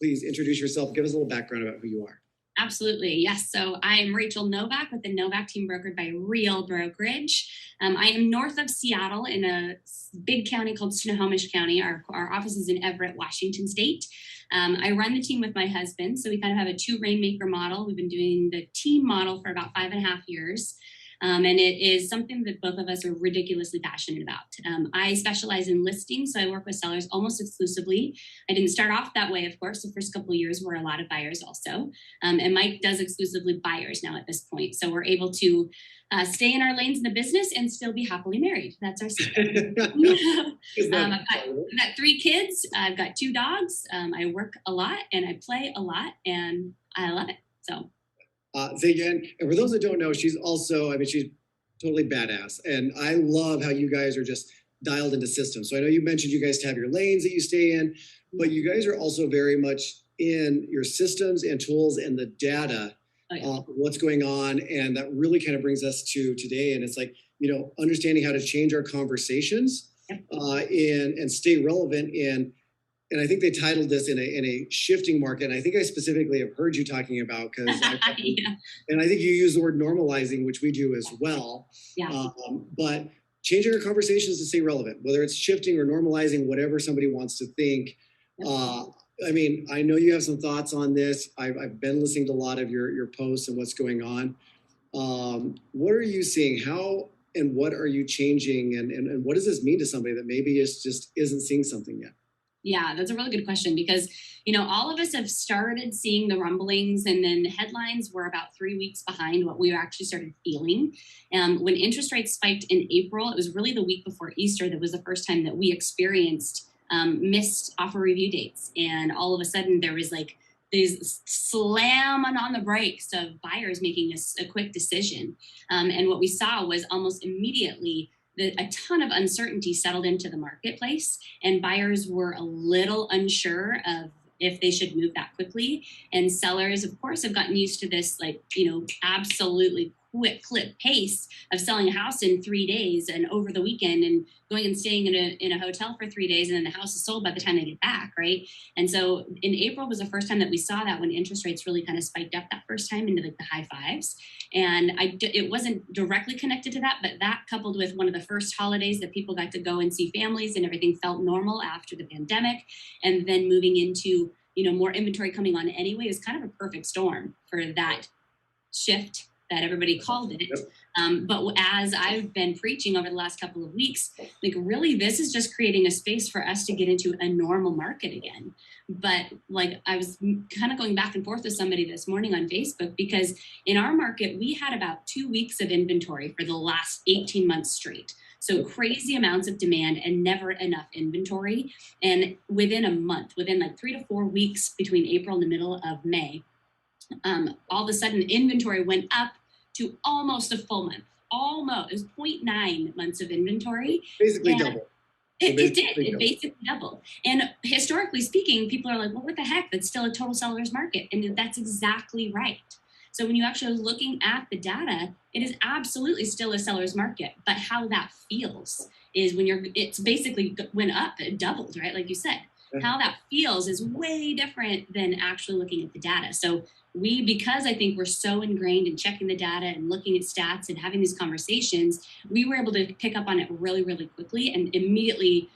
please introduce yourself. Give us a little background about who you are. Absolutely. Yes. So I'm Rachael Novak with the Novak team brokered by Real Brokerage. I am north of Seattle in a big county called Snohomish County. Our office is in Everett, Washington State. I run the team with my husband. So we kind of have a two rainmaker model. We've been doing the team model for about 5.5 years. And it is something that both of us are ridiculously passionate about. I specialize in listings, so I work with sellers almost exclusively. I didn't start off that way, of course. The first couple of years were a lot of buyers also. And Mike does exclusively buyers now at this point. So we're able to stay in our lanes in the business and still be happily married. That's our secret. I've got 3 kids. I've got 2 dogs. I work a lot and I play a lot and I love it. So. Again, and for those that don't know, she's also, she's totally badass. And I love how you guys are just dialed into systems. So I know you mentioned you guys have your lanes that you stay in, but you guys are also very much in your systems and tools and the data, what's going on. And that really kind of brings us to today. And it's like, understanding how to change our conversations and stay relevant and I think they titled this in a shifting market. And I think I specifically have heard you talking about and I think you use the word normalizing, which we do as well. Yeah. But changing our conversations to stay relevant, whether it's shifting or normalizing, whatever somebody wants to think. I know you have some thoughts on this. I've been listening to a lot of your posts and what's going on. What are you seeing? How and what are you changing? And what does this mean to somebody that maybe just isn't seeing something yet? Yeah, that's a really good question because, all of us have started seeing the rumblings and then headlines were about 3 weeks behind what we actually started feeling. When interest rates spiked in April, it was really the week before Easter that was the first time that we experienced missed offer review dates. And all of a sudden there was like these slamming on the brakes of buyers making a quick decision. And what we saw was almost immediately a ton of uncertainty settled into the marketplace and buyers were a little unsure of if they should move that quickly. And sellers, of course, have gotten used to this, absolutely quick clip pace of selling a house in 3 days and over the weekend and going and staying in a hotel for 3 days and then the house is sold by the time they get back, right? And so in April was the first time that we saw that when interest rates really kind of spiked up that first time into the high 5s. And it wasn't directly connected to that, but that coupled with one of the first holidays that people got to go and see families and everything felt normal after the pandemic. And then moving into, more inventory coming on anyway, is kind of a perfect storm for that shift that everybody called it. But as I've been preaching over the last couple of weeks, really this is just creating a space for us to get into a normal market again. But I was kind of going back and forth with somebody this morning on Facebook because in our market, we had about 2 weeks of inventory for the last 18 months straight. So crazy amounts of demand and never enough inventory. And within a month, within 3 to 4 weeks between April and the middle of May, all of a sudden inventory went up to almost a full month. Almost. It was 0.9 months of inventory. Basically double. It did. It basically doubled. And historically speaking, people are like, well, what the heck? That's still a total seller's market. And that's exactly right. So when you actually are looking at the data, it is absolutely still a seller's market. But how that feels is it's basically went up, it doubled, right? Like you said. How that feels is way different than actually looking at the data. So because I think we're so ingrained in checking the data and looking at stats and having these conversations, we were able to pick up on it really, really quickly and immediately,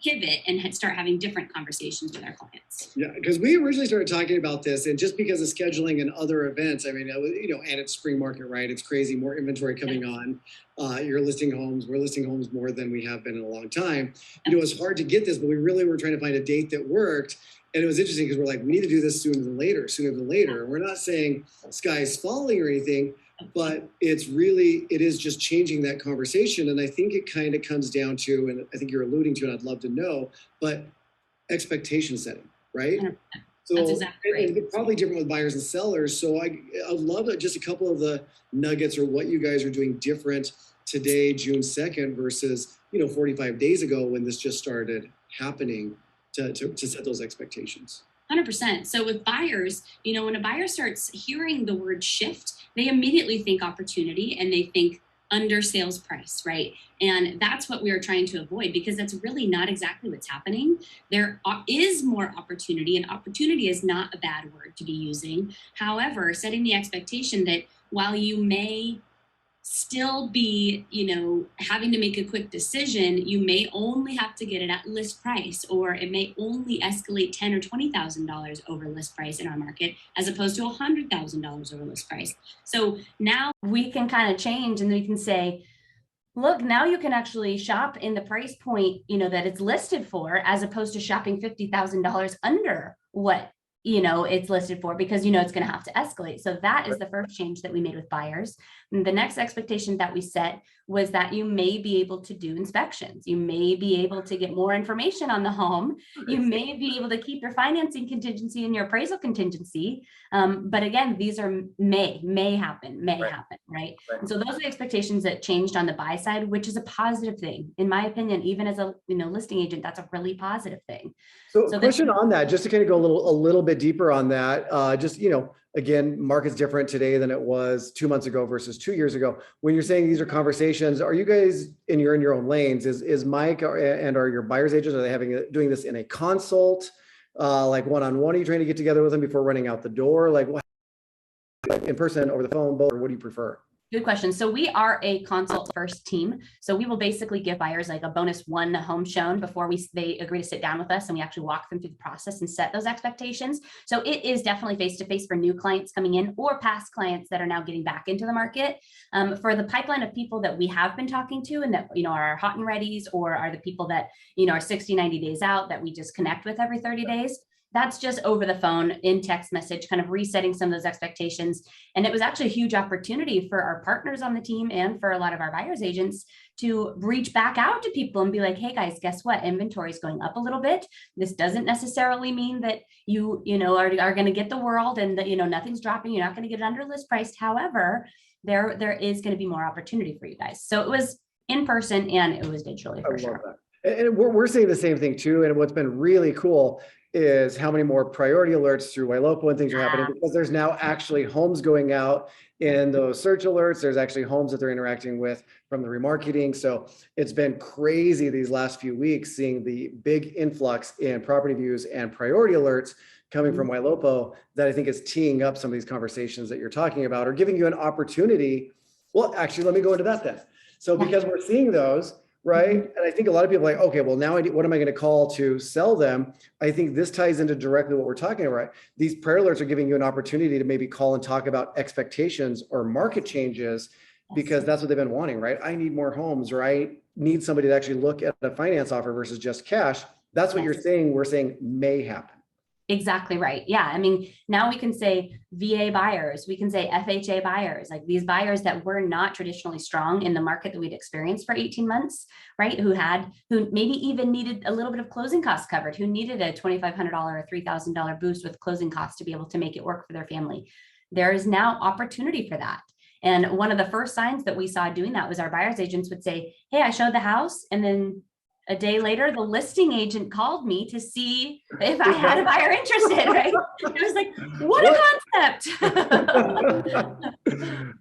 pivot and start having different conversations with our clients. Yeah, because we originally started talking about this, and just because of scheduling and other events, and it's spring market, right? It's crazy, more inventory coming on. You're listing homes. We're listing homes more than we have been in a long time. It's hard to get this, but we really were trying to find a date that worked. And it was interesting because we're like, we need to do this sooner than later. We're not saying sky's falling or anything, but it is just changing that conversation. And I think it kind of comes down to, and I think you're alluding to, and I'd love to know, but expectation setting, right? 100%. So that's exactly right. And probably different with buyers and sellers. So I'd love just a couple of the nuggets or what you guys are doing different today, June 2nd, versus, 45 days ago when this just started happening to set those expectations. 100%. So with buyers, when a buyer starts hearing the word shift, they immediately think opportunity and they think under sales price, right? And that's what we are trying to avoid, because that's really not exactly what's happening. There is more opportunity, and opportunity is not a bad word to be using. However, setting the expectation that while you may still be, having to make a quick decision, you may only have to get it at list price, or it may only escalate $10,000 or $20,000 over list price in our market, as opposed to $100,000 over list price. So now we can kind of change, and we can say, look, now you can actually shop in the price point, that it's listed for, as opposed to shopping $50,000 under what it's listed for, because it's going to have to escalate. So that is the first change that we made with buyers. And the next expectation that we set was that you may be able to do inspections. You may be able to get more information on the home. You may be able to keep your financing contingency and your appraisal contingency. But again, these are may happen, right? And so those are the expectations that changed on the buy side, which is a positive thing. In my opinion, even as a listing agent, that's a really positive thing. So question on that, just to kind of go a little bit deeper on that, again, market's different today than it was 2 months ago versus 2 years ago. When you're saying these are conversations, are you guys, and you're in your own lanes, is Mike and are your buyers agents, are they doing this in a consult, like one-on-one? Are you trying to get together with them before running out the door? Like what, in person, over the phone, both, or what do you prefer? Good question. So we are a consult first team. So we will basically give buyers like a bonus one home shown before they agree to sit down with us, and we actually walk them through the process and set those expectations. So it is definitely face-to-face for new clients coming in, or past clients that are now getting back into the market. For the pipeline of people that we have been talking to, and that are hot and readies, or are the people that are 60, 90 days out that we just connect with every 30 days. That's just over the phone, in text message, kind of resetting some of those expectations. And it was actually a huge opportunity for our partners on the team and for a lot of our buyers agents to reach back out to people and be like, hey guys, guess what? Inventory is going up a little bit. This doesn't necessarily mean that you are going to get the world and that, nothing's dropping. You're not going to get it under list priced. However, there is going to be more opportunity for you guys. So it was in person and it was digitally for sure. And we're saying the same thing too. And what's been really cool is how many more priority alerts through Ylopo and things are happening, because there's now actually homes going out in those search alerts. There's actually homes that they're interacting with from the remarketing. So it's been crazy these last few weeks, seeing the big influx in property views and priority alerts coming from Ylopo, that I think is teeing up some of these conversations that you're talking about, or giving you an opportunity. Well, actually, let me go into that then. So because we're seeing those, right? And I think a lot of people are like, okay, well, now what am I going to call to sell them? I think this ties into directly what we're talking about. These prayer alerts are giving you an opportunity to maybe call and talk about expectations or market changes, because that's what they've been wanting, right? I need more homes, or I need somebody to actually look at a finance offer versus just cash. That's what you're saying. We're saying may happen. Exactly right. Yeah. I mean, now we can say VA buyers, we can say FHA buyers, like these buyers that were not traditionally strong in the market that we'd experienced for 18 months, right? Who maybe even needed a little bit of closing costs covered, who needed a $2,500 or $3,000 boost with closing costs to be able to make it work for their family. There is now opportunity for that. And one of the first signs that we saw doing that was our buyers agents would say, hey, I showed the house, and then a day later, the listing agent called me to see if I had a buyer interested, right? I was like, what a concept.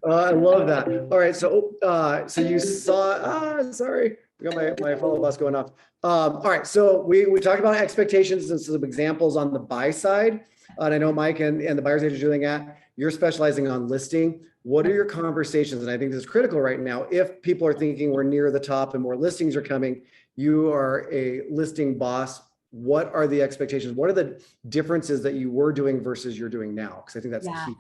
I love that. All right. So you saw, sorry, I got my follow bus going off. All right. So we talked about expectations and some examples on the buy side. And I know Mike and the buyers agent are doing that. You're specializing on listing. What are your conversations? And I think this is critical right now. If people are thinking we're near the top and more listings are coming, you are a listing boss. What are the expectations? What are the differences that you were doing versus you're doing now? Because I think that's key.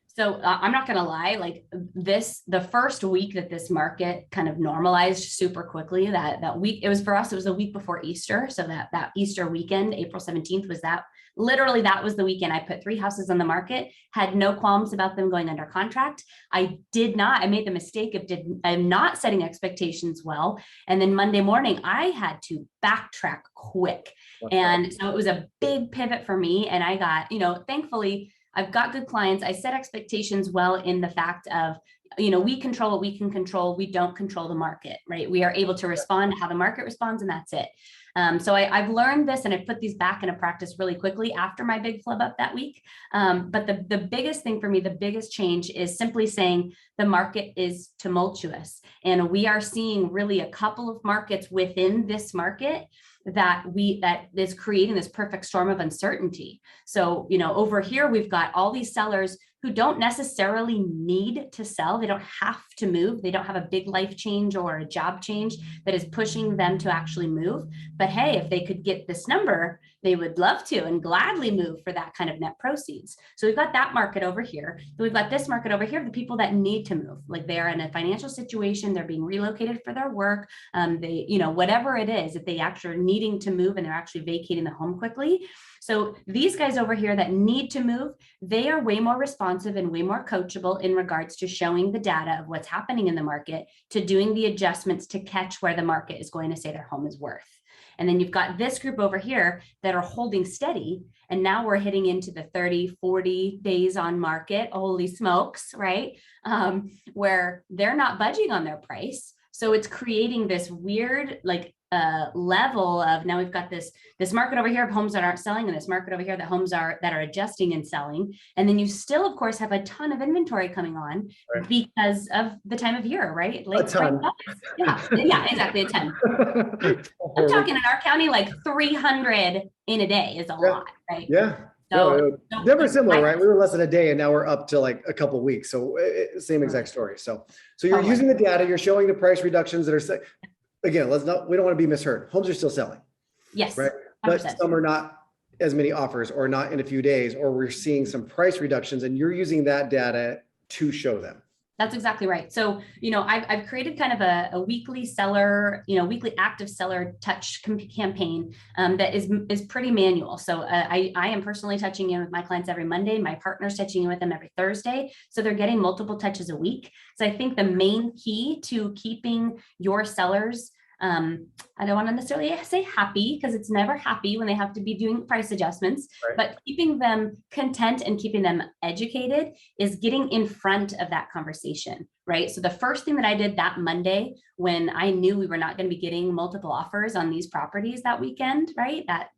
So I'm not going to lie, like the first week that this market kind of normalized super quickly, that week, it was for us, it was a week before Easter. So that Easter weekend, April 17th, was that literally, that was the weekend I put 3 houses on the market, had no qualms about them going under contract. I made the mistake of not setting expectations well. And then Monday morning, I had to backtrack quick. And so it was a big pivot for me. And I got, thankfully, I've got good clients. I set expectations well in the fact of, we control what we can control. We don't control the market, right? We are able to respond to how the market responds, and that's it. So I've learned this, and I put these back into practice really quickly after my big flub up that week. But the biggest thing for me, the biggest change is simply saying the market is tumultuous. And we are seeing really a couple of markets within this market that is creating this perfect storm of uncertainty. So, over here, we've got all these sellers who don't necessarily need to sell. They don't have to move. They don't have a big life change or a job change that is pushing them to actually move. But hey, if they could get this number, they would love to and gladly move for that kind of net proceeds. So we've got that market over here. We've got this market over here, the people that need to move, like they're in a financial situation, they're being relocated for their work, whatever it is, that they actually are needing to move and they're actually vacating the home quickly. So these guys over here that need to move, they are way more responsive and way more coachable in regards to showing the data of what's happening in the market, to doing the adjustments to catch where the market is going to say their home is worth. And then you've got this group over here that are holding steady. And now we're hitting into the 30, 40 days on market. Holy smokes, right? Where they're not budging on their price. So it's creating this weird, level of, now we've got this market over here of homes that aren't selling, and this market over here that homes that are adjusting and selling. And then you still, of course, have a ton of inventory coming on, right, because of the time of year, right? A ton. Yeah, exactly, a ton. I'm talking in our county, like 300 in a day is a lot, right? Yeah. So never similar, right? We were less than a day, and now we're up to like a couple of weeks. So same exact story. So you're using the data, you're showing the price reductions that are, again, we don't want to be misheard. Homes are still selling. Yes. Right. 100%. But some are not as many offers, or not in a few days, or we're seeing some price reductions, and you're using that data to show them. That's exactly right. So, I've created kind of a weekly seller, weekly active seller touch campaign that is pretty manual. So I am personally touching in with my clients every Monday. My partner's touching in with them every Thursday. So they're getting multiple touches a week. So I think the main key to keeping your sellers, I don't want to necessarily say happy, because it's never happy when they have to be doing price adjustments, right, but keeping them content and keeping them educated is getting in front of that conversation, right? So the first thing that I did that Monday, when I knew we were not going to be getting multiple offers on these properties that weekend, right, that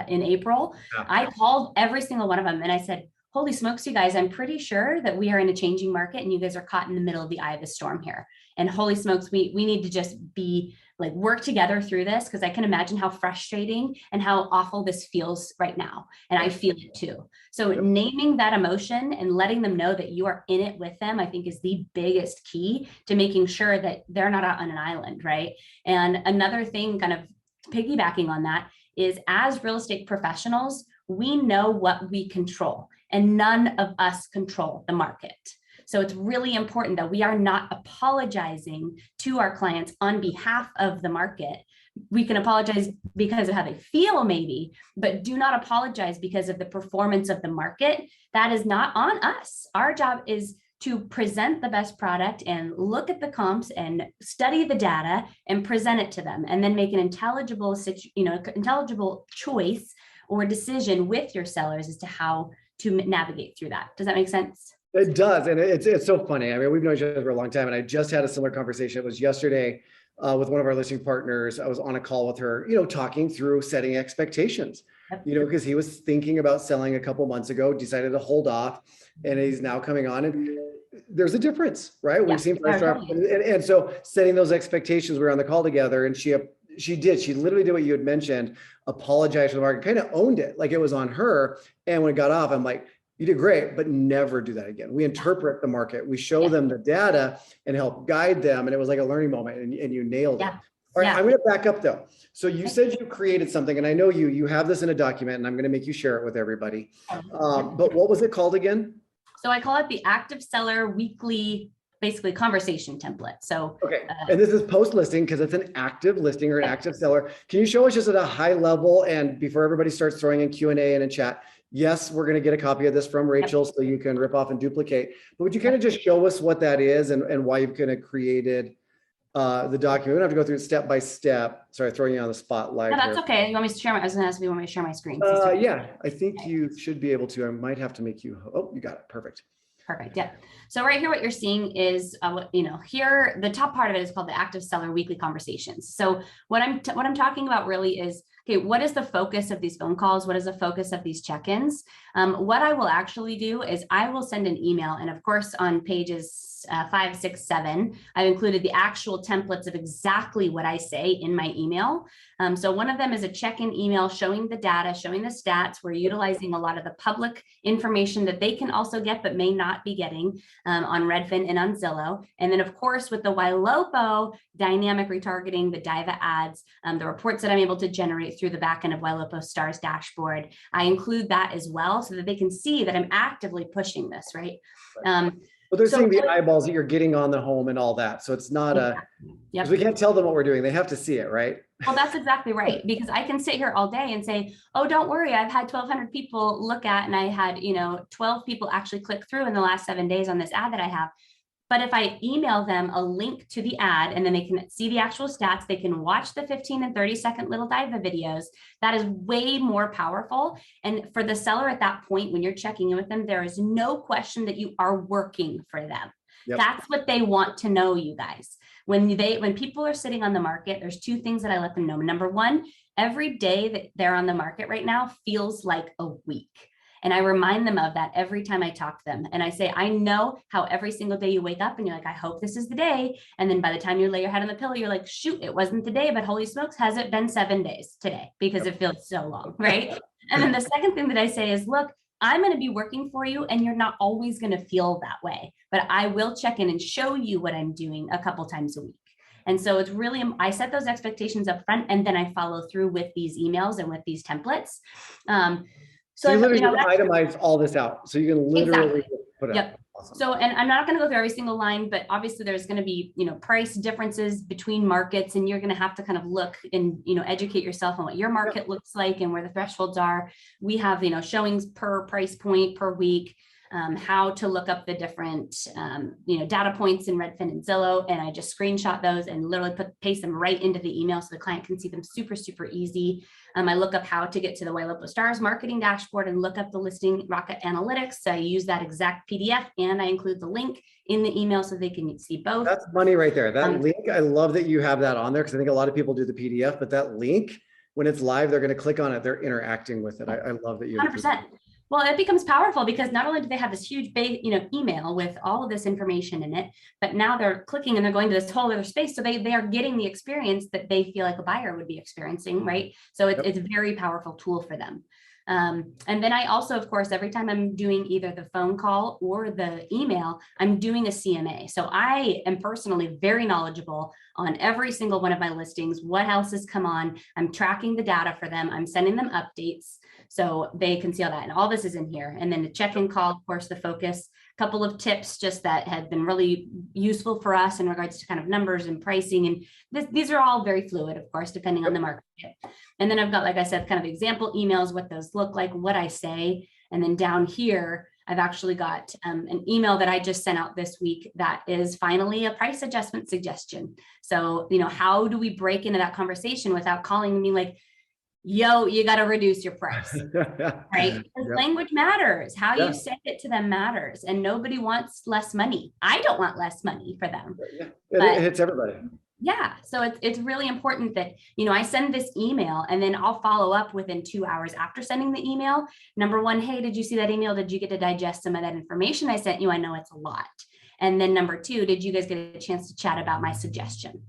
in April, yeah, I called every single one of them and I said, holy smokes, you guys, I'm pretty sure that we are in a changing market and you guys are caught in the middle of the eye of the storm here. And holy smokes, we need to just be work together through this, because I can imagine how frustrating and how awful this feels right now. And I feel it too. So naming that emotion and letting them know that you are in it with them, I think is the biggest key to making sure that they're not out on an island, right? And another thing, kind of piggybacking on that, is as real estate professionals, we know what we control, and none of us control the market. So it's really important that we are not apologizing to our clients on behalf of the market. We can apologize because of how they feel maybe, but do not apologize because of the performance of the market. That is not on us. Our job is to present the best product and look at the comps and study the data and present it to them, and then make an intelligible choice or decision with your sellers as to how to navigate through that. Does that make sense? It does. And it's so funny. I mean, we've known each other for a long time, and I just had a similar conversation. It was yesterday with one of our listing partners. I was on a call with her, talking through setting expectations, because he was thinking about selling a couple months ago, decided to hold off, and he's now coming on, and there's a difference, right? Yeah, we've seen price drop. And so setting those expectations, we were on the call together, and she literally did what you had mentioned, apologized for the market, kind of owned it like it was on her. And when it got off, I'm like, you did great, but never do that again. We interpret the market, we show them the data and help guide them. And it was like a learning moment, and you nailed it. All right, I'm going to back up though. So you said you created something, and I know you have this in a document, and I'm going to make you share it with everybody. But what was it called again? So I call it the Active Seller Weekly, basically conversation template. So, okay. And this is post listing, because it's an active listing or an active seller. Can you show us just at a high level, and before everybody starts throwing in Q&A and in chat? Yes, we're going to get a copy of this from Rachel, so you can rip off and duplicate. But would you kind of just show us what that is and why you've kind of created the document. We don't have to go through it step by step. Sorry, throwing you on the spotlight. No, that's here. okay. You want me to share my, I was gonna ask if you want me to share my screen. Yeah, I think you should be able to. I might have to make you, oh, you got it. Perfect. Perfect. Yeah. So right here, what you're seeing is, here, the top part of it is called the active seller weekly conversations. So what I'm talking about really is, okay, what is the focus of these phone calls? What is the focus of these check-ins? What I will actually do is I will send an email. And of course, on pages 5, 6, 7, I've included the actual templates of exactly what I say in my email. So one of them is a check-in email showing the data, showing the stats. We're utilizing a lot of the public information that they can also get, but may not be getting on Redfin and on Zillow. And then of course, with the Ylopo dynamic retargeting, the Diva ads, the reports that I'm able to generate through the backend of Ylopo Stars dashboard, I include that as well so that they can see that I'm actively pushing this, right? But they're seeing the eyeballs that you're getting on the home and all that. So it's not because we can't tell them what we're doing. They have to see it, right? Well, that's exactly right. Because I can sit here all day and say, oh, don't worry, I've had 1,200 people look at, and I had, 12 people actually click through in the last 7 days on this ad that I have. But if I email them a link to the ad and then they can see the actual stats, they can watch the 15 and 30-second little Diva videos, that is way more powerful. And for the seller at that point, when you're checking in with them, there is no question that you are working for them. Yep. That's what they want to know, you guys. When people are sitting on the market, there's 2 things that I let them know. Number 1, every day that they're on the market right now feels like a week. And I remind them of that every time I talk to them. And I say, I know how every single day you wake up and you're like, I hope this is the day. And then by the time you lay your head on the pillow, you're like, shoot, it wasn't the day, but holy smokes, has it been 7 days today? Because it feels so long, right? And then the second thing that I say is, look, I'm going to be working for you and you're not always going to feel that way, but I will check in and show you what I'm doing a couple times a week. And so it's really, I set those expectations up front and then I follow through with these emails and with these templates. So you literally itemize all this out. So you can literally put it. Yep. Awesome. So, and I'm not going to go through every single line, but obviously there's going to be, price differences between markets, and you're going to have to kind of look and, educate yourself on what your market looks like and where the thresholds are. We have, showings per price point per week, how to look up the different, data points in Redfin and Zillow. And I just screenshot those and literally paste them right into the email so the client can see them super, super easy. I look up how to get to the Ylopo Stars marketing dashboard and look up the listing rocket analytics. So I use that exact PDF and I include the link in the email so they can see both. That's money right there. That link, I love that you have that on there because I think a lot of people do the PDF, but that link, when it's live, they're going to click on it. They're interacting with it. I love that you 100%. Well, it becomes powerful because not only do they have this huge, email with all of this information in it, but now they're clicking and they're going to this whole other space. So they are getting the experience that they feel like a buyer would be experiencing, right? So it's a very powerful tool for them. And then I also, of course, every time I'm doing either the phone call or the email, I'm doing a CMA. So I am personally very knowledgeable on every single one of my listings, what else has come on. I'm tracking the data for them. I'm sending them updates so they can see all that. And all this is in here. And then the check-in call, of course, the focus, a couple of tips just that have been really useful for us in regards to kind of numbers and pricing. And these are all very fluid, of course, depending on the market. And then I've got, like I said, kind of example emails, what those look like, what I say. And then down here, I've actually got an email that I just sent out this week that is finally a price adjustment suggestion. So, how do we break into that conversation without calling me like, yo, you got to reduce your price, right? Because language matters. How you say it to them matters. And nobody wants less money. I don't want less money for them. It hits everybody. Yeah. So it's really important that, I send this email and then I'll follow up within 2 hours after sending the email. Number 1, hey, did you see that email? Did you get to digest some of that information I sent you? I know it's a lot. And then number 2, did you guys get a chance to chat about my suggestion?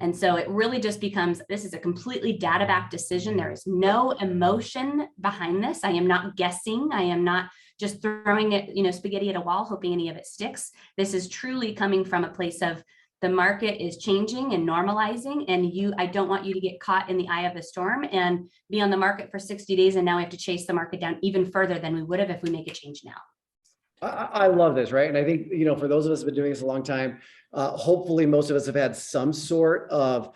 And so it really just becomes, this is a completely data-backed decision. There is no emotion behind this. I am not guessing. I am not just throwing it, spaghetti at a wall, hoping any of it sticks. This is truly coming from a place of the market is changing and normalizing. And I don't want you to get caught in the eye of the storm and be on the market for 60 days. And now we have to chase the market down even further than we would have if we make a change now. I love this, right? And I think, for those of us who have been doing this a long time, hopefully most of us have had some sort of,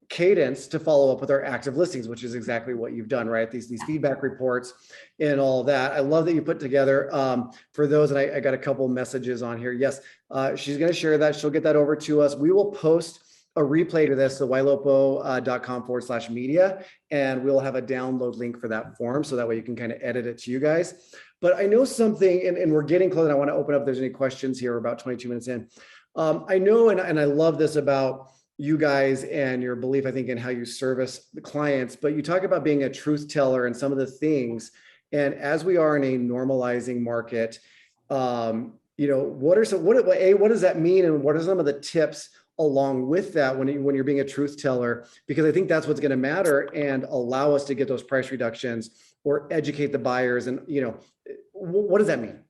cadence to follow up with our active listings, which is exactly what you've done, right? These feedback reports and all of that. I love that you put together for those, and I got a couple messages on here. Yes, she's going to share that. She'll get that over to us. We will post a replay to this, so ylopo.com/media, and we'll have a download link for that form. So that way you can kind of edit it to you guys. But I know something, and we're getting close, and I want to open up if there's any questions here. We're about 22 minutes in. I know, and I love this about you guys and your belief, I think, in how you service the clients, but you talk about being a truth teller and some of the things. And as we are in a normalizing market, what does that mean? And what are some of the tips along with that when you're being a truth teller? Because I think that's what's going to matter and allow us to get those price reductions or educate the buyers. And, what does that mean?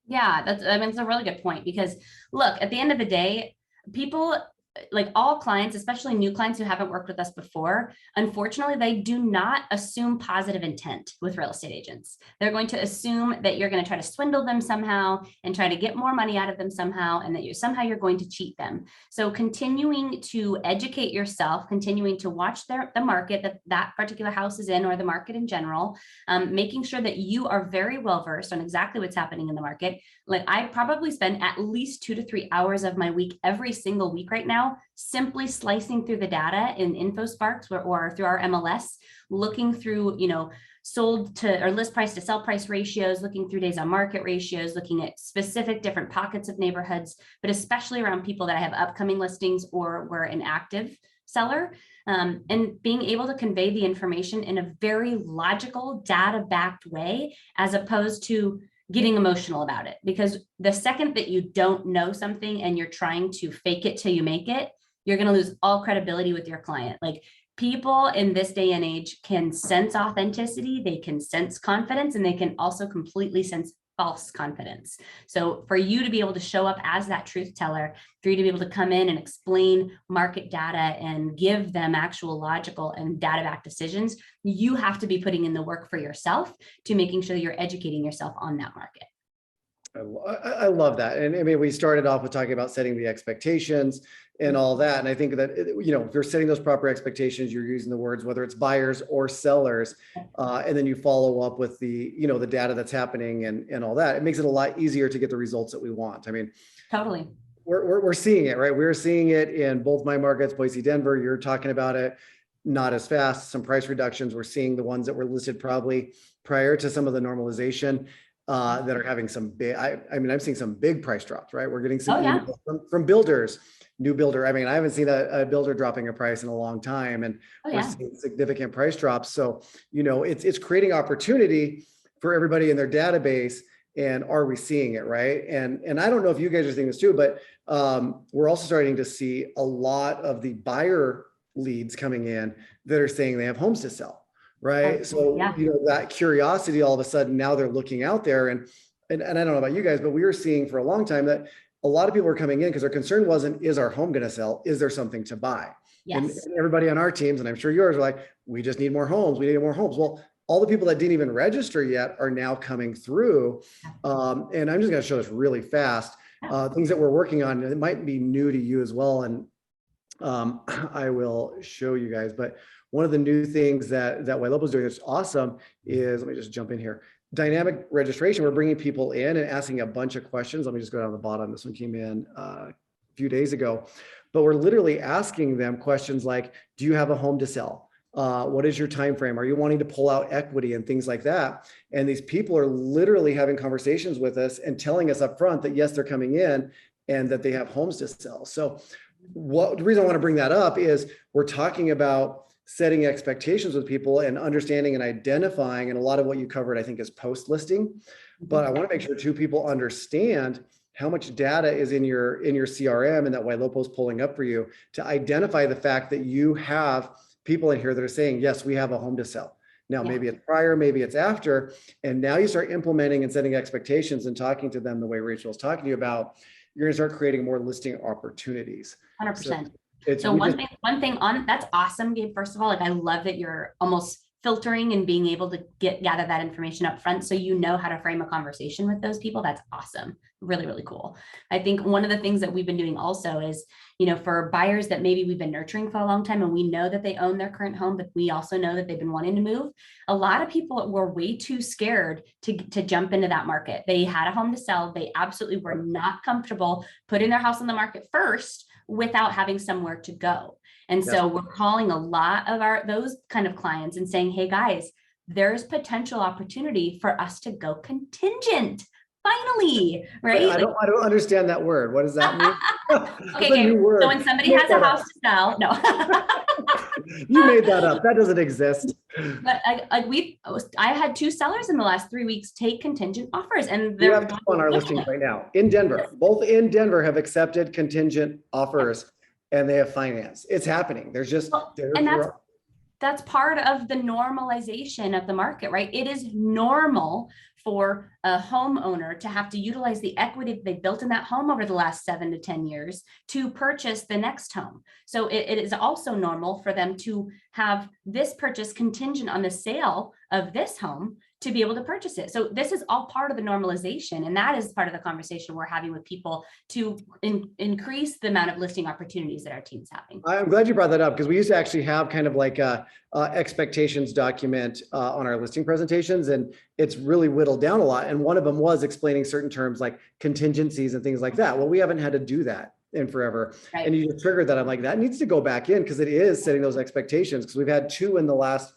Yeah, it's a really good point, because look, at the end of the day, people, like all clients, especially new clients who haven't worked with us before, unfortunately, they do not assume positive intent with real estate agents. They're going to assume that you're going to try to swindle them somehow and try to get more money out of them somehow, and that you're going to cheat them. So continuing to educate yourself, continuing to watch the market that particular house is in, or the market in general, making sure that you are very well versed on exactly what's happening in the market. Like, I probably spend at least 2 to 3 hours of my week every single week right now simply slicing through the data in InfoSparks or through our MLS, looking through, sold to or list price to sell price ratios, looking through days on market ratios, looking at specific different pockets of neighborhoods, but especially around people that have upcoming listings or were an active seller, and being able to convey the information in a very logical, data-backed way, as opposed to getting emotional about it. Because the second that you don't know something and you're trying to fake it till you make it, you're going to lose all credibility with your client. Like, people in this day and age can sense authenticity, they can sense confidence, and they can also completely sense false confidence. So for you to be able to show up as that truth teller, for you to be able to come in and explain market data and give them actual logical and data-backed decisions, you have to be putting in the work for yourself to making sure that you're educating yourself on that market. I love that. And I mean, we started off with talking about setting the expectations and all that. And I think that, if you're setting those proper expectations, you're using the words, whether it's buyers or sellers, and then you follow up with the data that's happening and all that, it makes it a lot easier to get the results that we want. I mean, totally. We're seeing it, right? We're seeing it in both my markets, Boise, Denver. You're talking about it, not as fast, some price reductions. We're seeing the ones that were listed probably prior to some of the normalization. That are having some big, I'm seeing some big price drops, right? We're getting some from builders, new builder. I mean, I haven't seen a builder dropping a price in a long time, and we're seeing significant price drops. So, it's creating opportunity for everybody in their database. And are we seeing it, right? And I don't know if you guys are seeing this too, but we're also starting to see a lot of the buyer leads coming in that are saying they have homes to sell. Right. So, that curiosity, all of a sudden, now they're looking out there and I don't know about you guys, but we were seeing for a long time that a lot of people were coming in because their concern wasn't, is our home going to sell? Is there something to buy? Yes. And everybody on our teams, and I'm sure yours, are like, we just need more homes. We need more homes. Well, all the people that didn't even register yet are now coming through. And I'm just going to show this really fast. Things that we're working on. It might be new to you as well. And I will show you guys, but one of the new things that Ylopo is doing that's awesome is, let me just jump in here, dynamic registration. We're bringing people in and asking a bunch of questions. Let me just go down the bottom. This one came in a few days ago, but we're literally asking them questions like, do you have a home to sell? What is your time frame? Are you wanting to pull out equity and things like that? And these people are literally having conversations with us and telling us up front that yes, they're coming in and that they have homes to sell. So the reason I want to bring that up is we're talking about setting expectations with people and understanding and identifying, and a lot of what you covered, I think, is post listing. But I want to make sure two people understand how much data is in your CRM and that Ylopo is pulling up for you to identify the fact that you have people in here that are saying, yes, we have a home to sell. Now, maybe it's prior, maybe it's after, and now you start implementing and setting expectations and talking to them the way Rachel's talking to you about, you're going to start creating more listing opportunities. 100%. So one thing on that's awesome, Gabe. First of all, like, I love that you're almost filtering and being able to gather that information up front so you know how to frame a conversation with those people, that's awesome. Really, really cool. I think one of the things that we've been doing also is, for buyers that maybe we've been nurturing for a long time and we know that they own their current home, but we also know that they've been wanting to move. A lot of people were way too scared to jump into that market. They had a home to sell. They absolutely were not comfortable putting their house on the market first without having somewhere to go. And so we're calling a lot of those kind of clients and saying, hey guys, there's potential opportunity for us to go contingent. Finally, right? Wait, I don't understand that word. What does that mean? Okay. So when somebody has a house to sell, no. You made that up. That doesn't exist. But I had 2 sellers in the last 3 weeks take contingent offers, and we have 2 on our listings right now in Denver. Both in Denver have accepted contingent offers, and they have finance. It's happening. There's just that's part of the normalization of the market, right? It is normal for a homeowner to have to utilize the equity they built in that home over the last 7 to 10 years to purchase the next home. So it is also normal for them to have this purchase contingent on the sale of this home to be able to purchase it. So this is all part of the normalization. And that is part of the conversation we're having with people to increase the amount of listing opportunities that our team's having. I'm glad you brought that up, because we used to actually have kind of like a expectations document on our listing presentations, and it's really whittled down a lot. And one of them was explaining certain terms like contingencies and things like that. Well, we haven't had to do that in forever. Right. And you just triggered that. I'm like, that needs to go back in, because it is setting those expectations, because we've had 2 in the last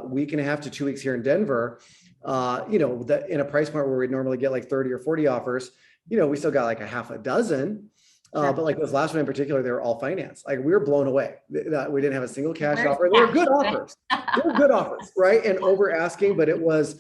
week and a half to 2 weeks here in Denver, that in a price point where we'd normally get like 30 or 40 offers, we still got like a half a dozen. But like this last one in particular, they were all financed. Like we were blown away. We didn't have a single cash offer. They were good offers. They were good offers, right? And over asking, but it was,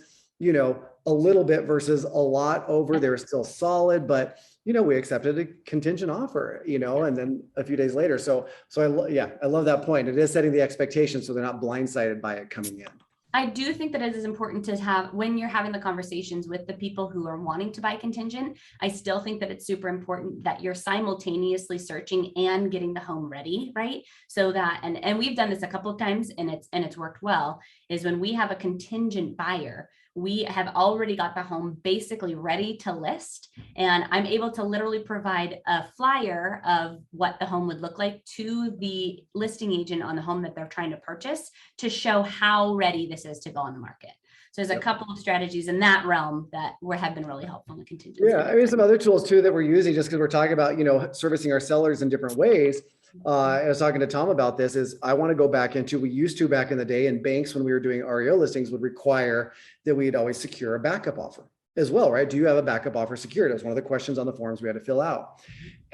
a little bit versus a lot over. They were still solid, but we accepted a contingent offer, and then a few days later. So I love that point. It is setting the expectation so they're not blindsided by it coming in. I do think that it is important to have, when you're having the conversations with the people who are wanting to buy contingent, I still think that it's super important that you're simultaneously searching and getting the home ready, right? So that, and we've done this a couple of times and it's worked well, is when we have a contingent buyer, we have already got the home basically ready to list. And I'm able to literally provide a flyer of what the home would look like to the listing agent on the home that they're trying to purchase to show how ready this is to go on the market. So there's a couple of strategies in that realm that have been really helpful in the contingency. Yeah, I mean, some other tools too that we're using, just because we're talking about, servicing our sellers in different ways. I was talking to Tom about this, is I want to go back into, we used to back in the day, and banks when we were doing REO listings would require that we'd always secure a backup offer as well, right? Do you have a backup offer secured? It was one of the questions on the forms we had to fill out.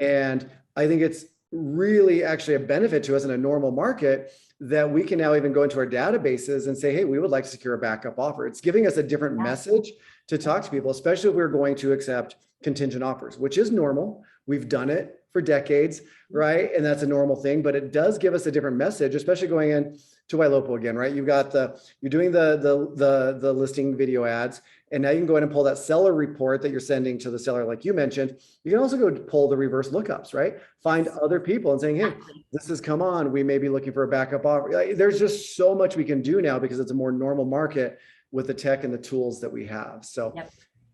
And I think it's really actually a benefit to us in a normal market that we can now even go into our databases and say, hey, we would like to secure a backup offer. It's giving us a different message to talk to people, especially if we're going to accept contingent offers, which is normal. We've done it for decades, right? And that's a normal thing, but it does give us a different message, especially going in to Ylopo again, right? You're doing the listing video ads, and now you can go in and pull that seller report that you're sending to the seller, like you mentioned. You can also go pull the reverse lookups, right? Find other people and saying, hey, this has come on. We may be looking for a backup offer. There's just so much we can do now because it's a more normal market with the tech and the tools that we have. So,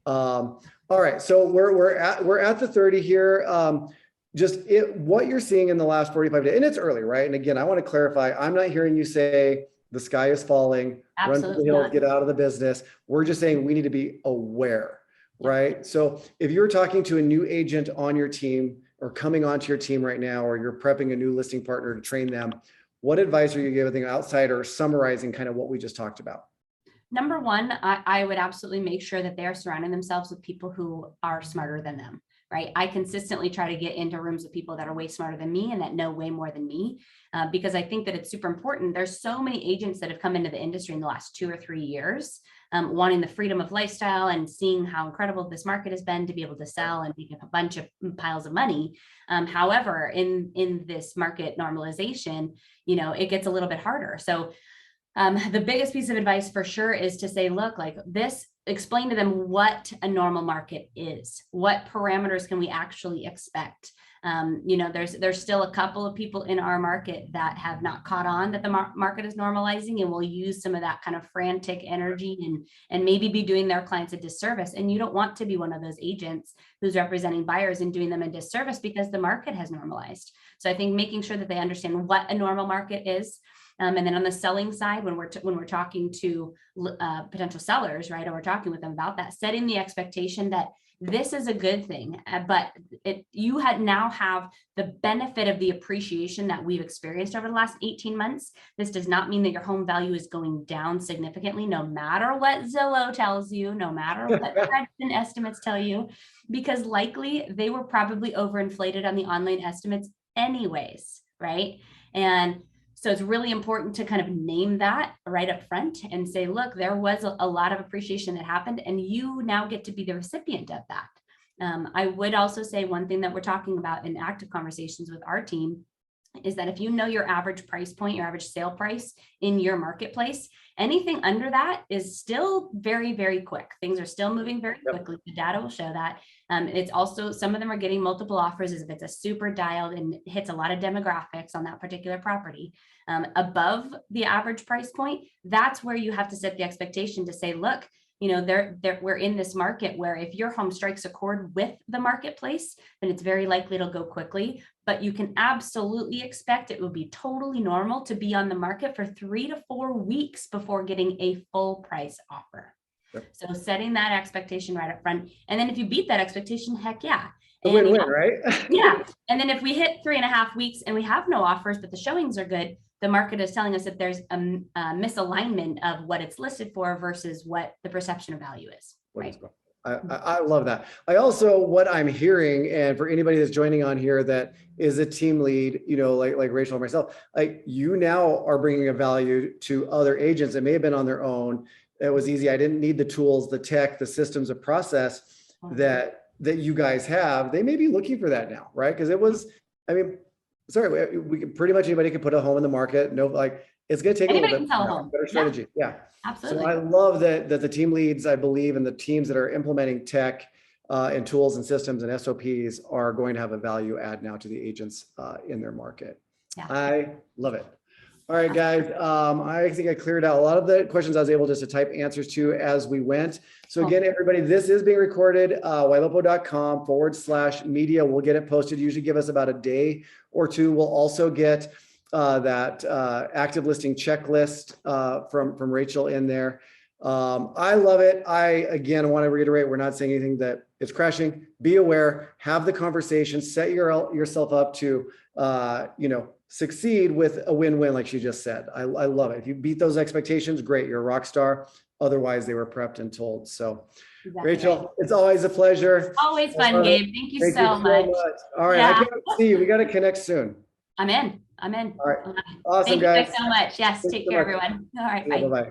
all right. So we're at the 30 here. What you're seeing in the last 45 days, and it's early, right? And again, I want to clarify, I'm not hearing you say the sky is falling, Absolutely run to the hills, get out of the business. We're just saying we need to be aware, right? So if you're talking to a new agent on your team or coming onto your team right now, or you're prepping a new listing partner to train them, what advice are you giving outside or summarizing kind of what we just talked about? Number one, I would absolutely make sure that they are surrounding themselves with people who are smarter than them, right? I consistently try to get into rooms with people that are way smarter than me and that know way more than me, because I think that it's super important. There's so many agents that have come into the industry in the last 2 or 3 years, wanting the freedom of lifestyle and seeing how incredible this market has been to be able to sell and make a bunch of piles of money. However, in this market normalization, it gets a little bit harder. So The biggest piece of advice for sure is to say, look, like this, explain to them what a normal market is, what parameters can we actually expect. There's still a couple of people in our market that have not caught on that the market is normalizing, and will use some of that kind of frantic energy and maybe be doing their clients a disservice. And you don't want to be one of those agents who's representing buyers and doing them a disservice because the market has normalized. So I think making sure that they understand what a normal market is. And then on the selling side, when we're talking to potential sellers, right, or we're talking with them about that, setting the expectation that this is a good thing, but you now have the benefit of the appreciation that we've experienced over the last 18 months. This does not mean that your home value is going down significantly, no matter what Zillow tells you, no matter what Redfin estimates tell you, because likely they were probably overinflated on the online estimates anyways, right? And so it's really important to kind of name that right up front and say, look, there was a lot of appreciation that happened, and you now get to be the recipient of that. I would also say one thing that we're talking about in active conversations with our team is that if you know your average price point, your average sale price in your marketplace, anything under that is still very, very quick. Things are still moving very quickly. The data will show that. It's also, some of them are getting multiple offers as if it's a super dialed and hits a lot of demographics on that particular property. Above the average price point, that's where you have to set the expectation to say, look, we're in this market where if your home strikes a chord with the marketplace, then it's very likely it'll go quickly. But you can absolutely expect it will be totally normal to be on the market for 3 to 4 weeks before getting a full price offer. Yep. So setting that expectation right up front. And then if you beat that expectation, heck yeah. A win-win, right? Yeah. And then if we hit 3.5 weeks and we have no offers, but the showings are good, the market is telling us that there's a misalignment of what it's listed for versus what the perception of value is. Right? I love that. I also, what I'm hearing, and for anybody that's joining on here that is a team lead, like Rachel or myself, like you now are bringing a value to other agents that may have been on their own. It was easy. I didn't need the tools, the tech, the systems, the process that you guys have. They may be looking for that now, right? Because it was, we pretty much anybody can put a home in the market. No, like it's going to take anybody a little bit better strategy. Yeah. Absolutely. So I love that the team leads, I believe, and the teams that are implementing tech and tools and systems and SOPs are going to have a value add now to the agents in their market. Yeah. I love it. All right, guys. I think I cleared out a lot of the questions I was able just to type answers to as we went. So again, everybody, this is being recorded, ylopo.com/media. We'll get it posted. Usually give us about a day or two. We'll also get that active listing checklist from Rachel in there. I love it. Again, want to reiterate, we're not saying anything that it's crashing. Be aware, have the conversation, set yourself up to, succeed with a win-win, like she just said. I love it. If you beat those expectations, great, you're a rock star. Otherwise, they were prepped and told. So, exactly. Rachel, it's always a pleasure. Always fun, Gabe. Thank you so much. All right, I can't see you. We got to connect soon. I'm in. All right. Awesome, Thank you guys so much. Yes, take care, everyone. All right, bye. Bye-bye.